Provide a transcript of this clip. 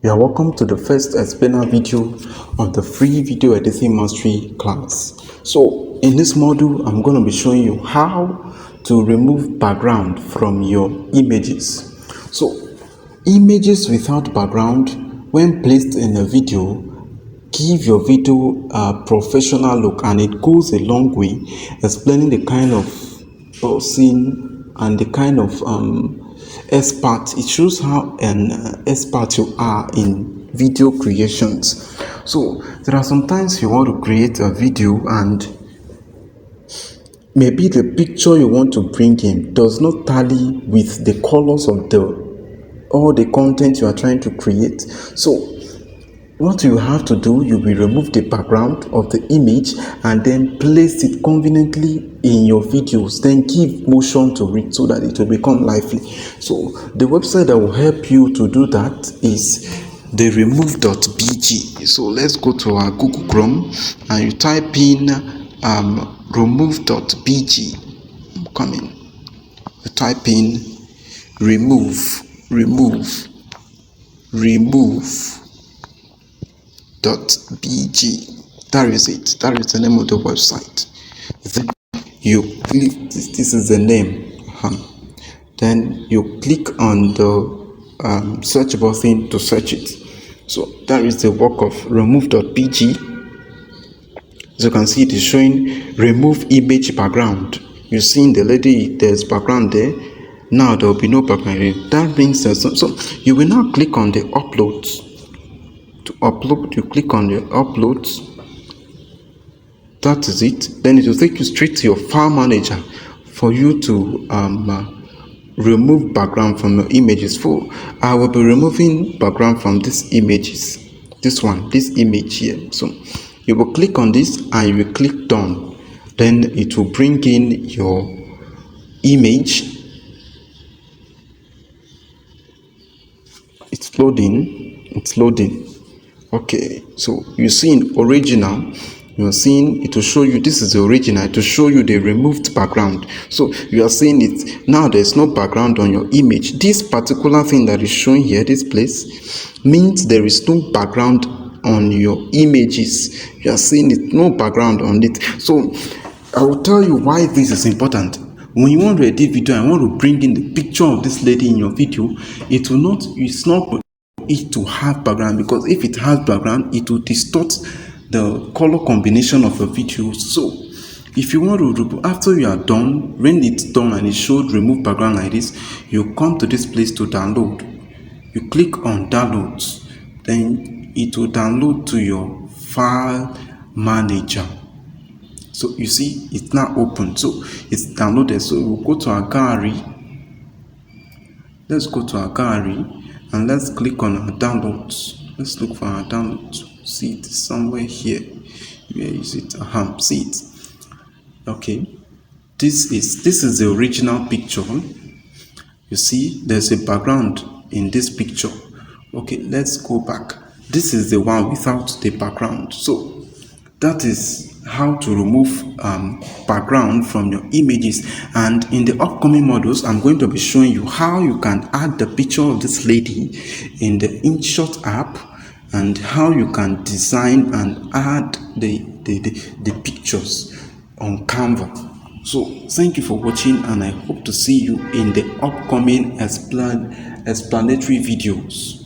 You are welcome to the first explainer video of the free video editing mastery class. So in this module, I'm going to be showing you how to remove background from your images. So images without background, when placed in a video, give your video a professional look, and it goes a long way explaining the kind of scene and the kind of expert. It shows how an expert you are in video creations. So there are sometimes you want to create a video and maybe the picture you want to bring in does not tally with the colors of all the content you are trying to create. So what you have to do, you will remove the background of the image and then place it conveniently in your videos, then give motion to it so that it will become lively. So the website that will help you to do that is the remove.bg. So let's go to our Google Chrome and you type in remove.bg. I'm coming. You type in remove .bg. That is it. That is the name of the website. Then you click this is the name. Then you click on the search button to search it. So that is the work of remove.bg. As you can see, it is showing remove image background. You see in the lady, there's background there. Now there will be no background. That means so you will now click on the uploads. To upload, you click on the uploads. That is it. Then it will take you straight to your file manager for you to remove background from your images. I will be removing background from these images. This image here. So you will click on this and you will click done. Then it will bring in your image. It's loading. Okay, so you see in original, you're seeing it will show you this is the original. It will show you the removed background. So you are seeing it now. There's no background on your image. This particular thing that is showing here, this place, means there is no background on your images. You are seeing it, no background on it. So I will tell you why this is important. When you want to edit video and want to bring in the picture of this lady in your video, it's not it to have background, because if it has background, it will distort the color combination of your video. So if you want to, after you are done, when it's done and it showed remove background like this, you come to this place to download. You click on downloads, then it will download to your file manager. So you see it's now open, so it's downloaded. So we'll go to our gallery. Let's go to our gallery and let's click on our downloads. Let's look for our downloads. See it somewhere here. Where is it? See it. Okay, this is the original picture. You see there's a background in this picture. Okay, let's go back. This is the one without the background. So that is how to remove background from your images. And in the upcoming modules, I'm going to be showing you how you can add the picture of this lady in the InShot app, and how you can design and add the pictures on Canva. So thank you for watching, and I hope to see you in the upcoming explanatory videos.